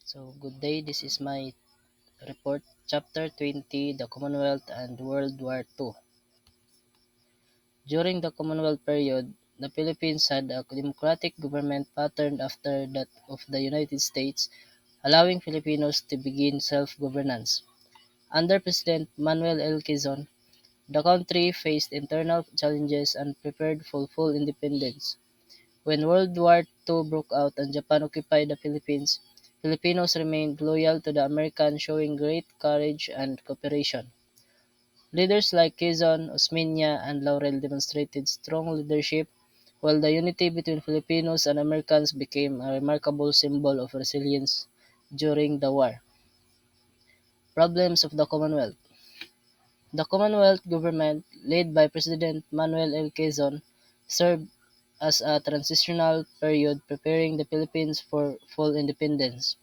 So, good day. This is my report, Chapter 20, The Commonwealth and World War II. During the Commonwealth period, the Philippines had a democratic government patterned after that of the United States, allowing Filipinos to begin self-governance. Under President Manuel L. Quezon, the country faced internal challenges and prepared for full independence. When World War II broke out and Japan occupied the Philippines, Filipinos remained loyal to the Americans, showing great courage and cooperation. Leaders like Quezon, Osmeña, and Laurel demonstrated strong leadership, while the unity between Filipinos and Americans became a remarkable symbol of resilience during the war. Problems of the Commonwealth. The Commonwealth government, led by President Manuel L. Quezon, served as a transitional period preparing the Philippines for full independence.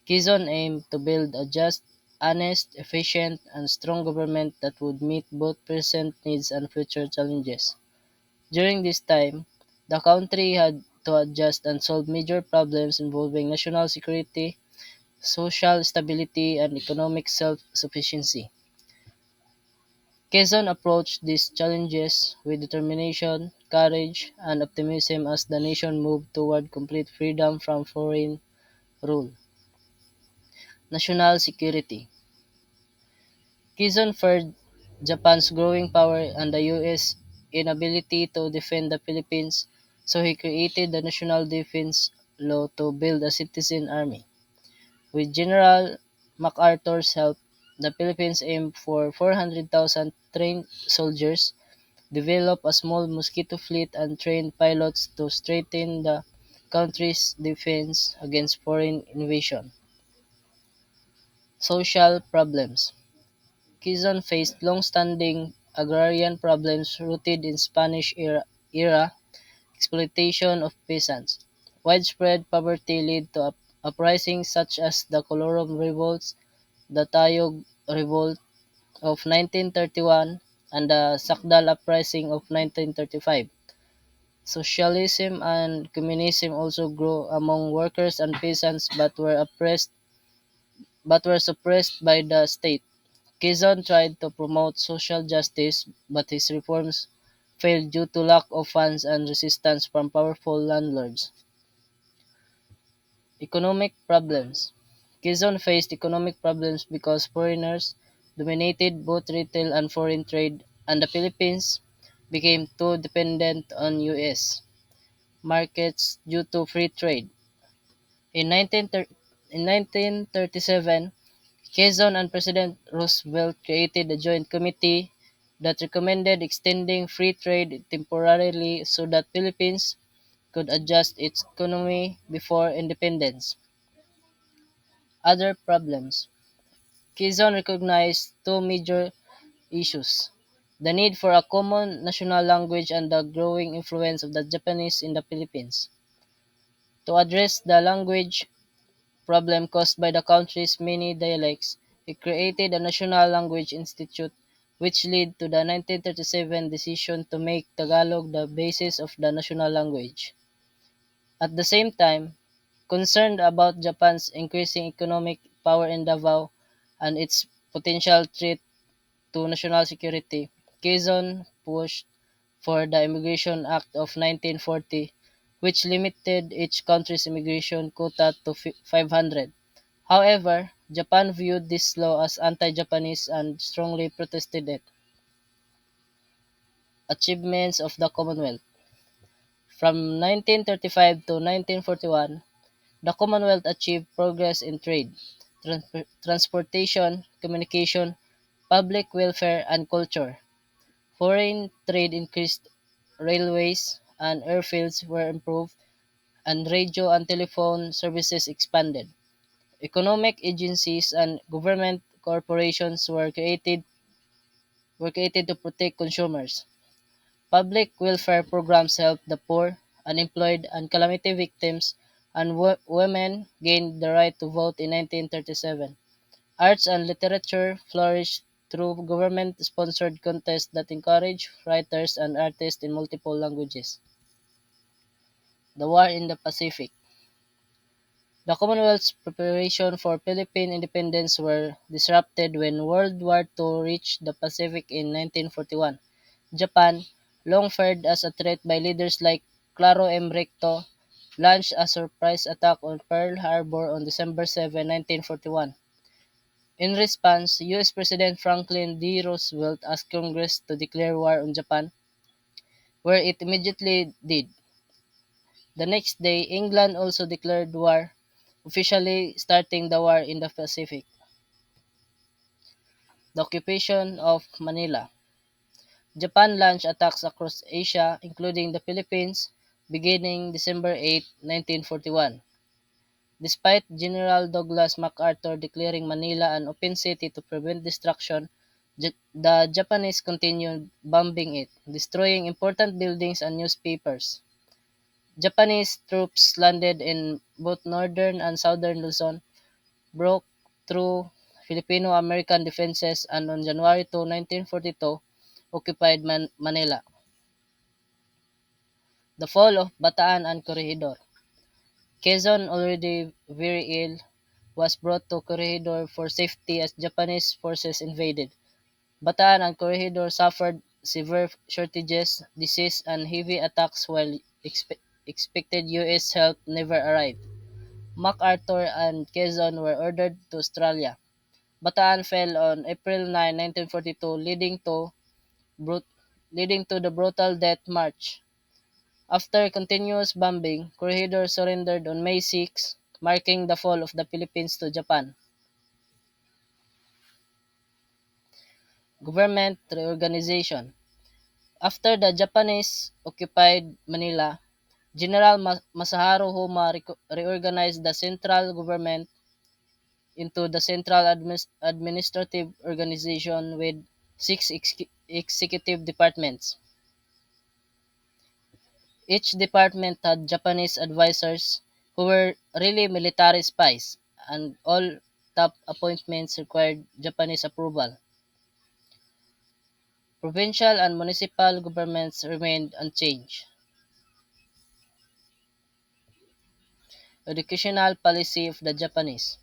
Quezon aimed to build a just, honest, efficient, and strong government that would meet both present needs and future challenges. During this time, the country had to adjust and solve major problems involving national security, social stability, and economic self-sufficiency. Quezon approached these challenges with determination, courage, and optimism as the nation moved toward complete freedom from foreign rule. National security. Quezon feared Japan's growing power and the U.S. inability to defend the Philippines, so he created the National Defense Law to build a citizen army. With General MacArthur's help, the Philippines aimed for 400,000 trained soldiers, developed a small mosquito fleet, and trained pilots to strengthen the country's defense against foreign invasion. Social problems. Quezon faced long-standing agrarian problems rooted in Spanish era exploitation of peasants. Widespread poverty led to uprisings such as the Colorum Revolts, the Tayog Revolt of 1931, and the Sakdal Uprising of 1935. Socialism and communism also grew among workers and peasants but were suppressed by the state. Quezon tried to promote social justice, but his reforms failed due to lack of funds and resistance from powerful landlords. Economic problems. Quezon faced economic problems because foreigners dominated both retail and foreign trade, and the Philippines became too dependent on U.S. markets due to free trade. In 1937, Quezon and President Roosevelt created a joint committee that recommended extending free trade temporarily so that Philippines could adjust its economy before independence. Other problems. Quezon recognized two major issues: the need for a common national language and the growing influence of the Japanese in the Philippines. To address the language problem caused by the country's many dialects, he created a National Language Institute, which led to the 1937 decision to make Tagalog the basis of the national language. At the same time, concerned about Japan's increasing economic power in Davao and its potential threat to national security, Quezon pushed for the Immigration Act of 1940, which limited each country's immigration quota to 500. However, Japan viewed this law as anti-Japanese and strongly protested it. Achievements of the Commonwealth. From 1935 to 1941, the Commonwealth achieved progress in trade, transportation, communication, public welfare, and culture. Foreign trade increased, railways and airfields were improved, and radio and telephone services expanded. Economic agencies and government corporations were created to protect consumers. Public welfare programs helped the poor, unemployed, and calamity victims, and women gained the right to vote in 1937. Arts and literature flourished through government-sponsored contests that encouraged writers and artists in multiple languages. The war in the Pacific. The Commonwealth's preparation for Philippine independence were disrupted when World War II reached the Pacific in 1941. Japan, long feared as a threat by leaders like Claro M. Recto, launched a surprise attack on Pearl Harbor on December 7, 1941. In response, U.S. President Franklin D. Roosevelt asked Congress to declare war on Japan, where it immediately did. The next day, England also declared war, officially starting the war in the Pacific. The occupation of Manila. Japan launched attacks across Asia, including the Philippines, beginning December 8, 1941. Despite General Douglas MacArthur declaring Manila an open city to prevent destruction, the Japanese continued bombing it, destroying important buildings and newspapers. Japanese troops landed in both northern and southern Luzon, broke through Filipino-American defenses, and on January 2, 1942, occupied Manila. The fall of Bataan and Corregidor. Quezon, already very ill, was brought to Corregidor for safety as Japanese forces invaded. Bataan and Corregidor suffered severe shortages, disease, and heavy attacks while expected U.S. help never arrived. MacArthur and Quezon were ordered to Australia. Bataan fell on April 9, 1942, brut- leading to the brutal Death March. After continuous bombing, Corregidor surrendered on May 6, marking the fall of the Philippines to Japan. Government reorganization. After the Japanese occupied Manila, General Masaharu Homa reorganized the central government into the Central Administrative Organization with six executive departments. Each department had Japanese advisors who were really military spies, and all top appointments required Japanese approval. Provincial and municipal governments remained unchanged. Educational policy of the Japanese.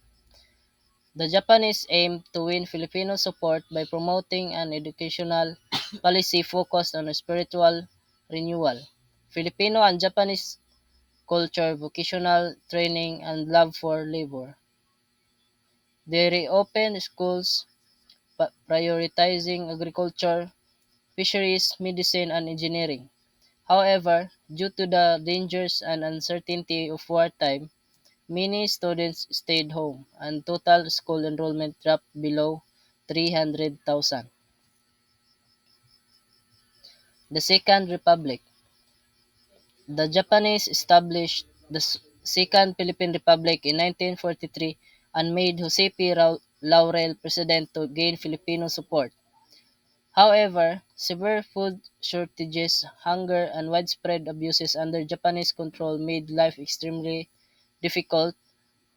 The Japanese aimed to win Filipino support by promoting an educational policy focused on spiritual renewal, Filipino and Japanese culture, vocational training, and love for labor. They reopened schools, prioritizing agriculture, fisheries, medicine, and engineering. However, due to the dangers and uncertainty of wartime, many students stayed home, and total school enrollment dropped below 300,000. The Second Republic. The Japanese established the Second Philippine Republic in 1943 and made Jose P. Laurel president to gain Filipino support. However, severe food shortages, hunger, and widespread abuses under Japanese control made life extremely difficult,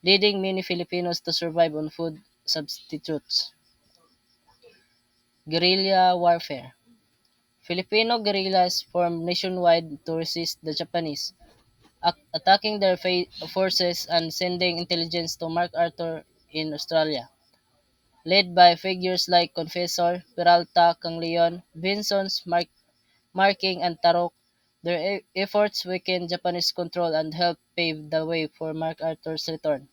leading many Filipinos to survive on food substitutes. Guerrilla warfare. Filipino guerrillas formed nationwide to resist the Japanese, attacking their forces and sending intelligence to MacArthur in Australia. Led by figures like Confessor, Peralta, Canglion, Vinson's Marking, and Tarok, their efforts weakened Japanese control and helped pave the way for MacArthur's return.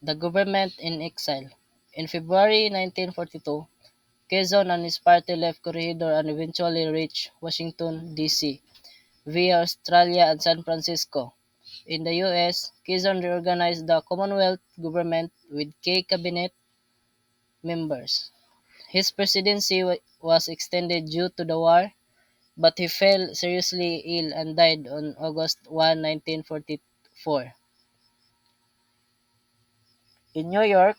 The government in exile. In February 1942, Quezon and his party left Corregidor and eventually reached Washington, D.C. via Australia and San Francisco. In the U.S., Quezon reorganized the Commonwealth government with key cabinet members. His presidency was extended due to the war, but he fell seriously ill and died on August 1, 1944. In New York,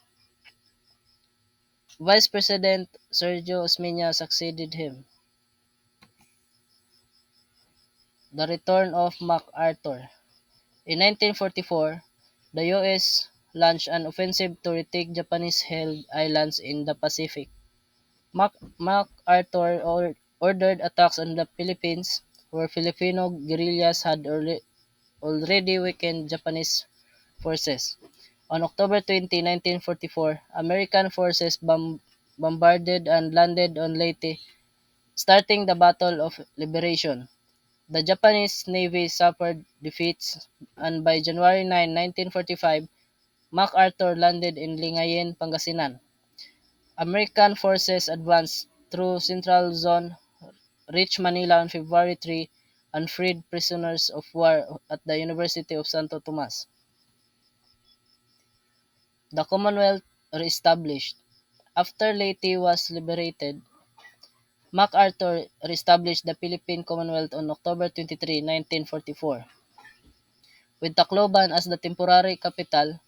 Vice President Sergio Osmeña succeeded him. The return of MacArthur. In 1944, the U.S. launched an offensive to retake Japanese-held islands in the Pacific. MacArthur ordered attacks on the Philippines, where Filipino guerrillas had already weakened Japanese forces. On October 20, 1944, American forces bombarded and landed on Leyte, starting the Battle of Liberation. The Japanese Navy suffered defeats, and by January 9, 1945, MacArthur landed in Lingayen, Pangasinan. American forces advanced through Central Luzon, reached Manila on February 3, and freed prisoners of war at the University of Santo Tomas. The Commonwealth reestablished. After Leyte was liberated, MacArthur reestablished the Philippine Commonwealth on October 23, 1944. With Tacloban as the temporary capital,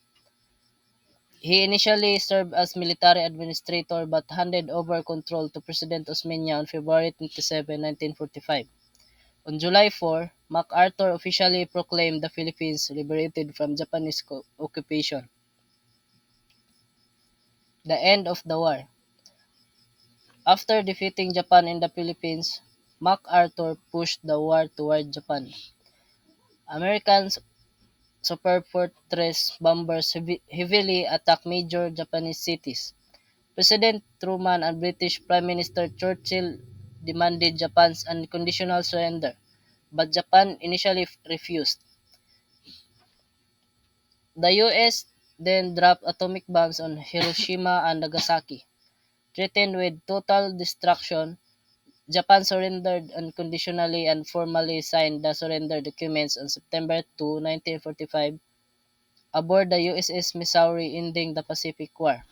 he initially served as military administrator but handed over control to President Osmeña on February 27, 1945. On July 4, MacArthur officially proclaimed the Philippines liberated from Japanese occupation. The end of the war. After defeating Japan in the Philippines, MacArthur pushed the war toward Japan. American Super Fortress bombers heavily attacked major Japanese cities. President Truman and British Prime Minister Churchill demanded Japan's unconditional surrender, but Japan initially refused. The US then dropped atomic bombs on Hiroshima and Nagasaki. Threatened with total destruction, Japan surrendered unconditionally and formally signed the surrender documents on September 2, 1945, aboard the USS Missouri, ending the Pacific War.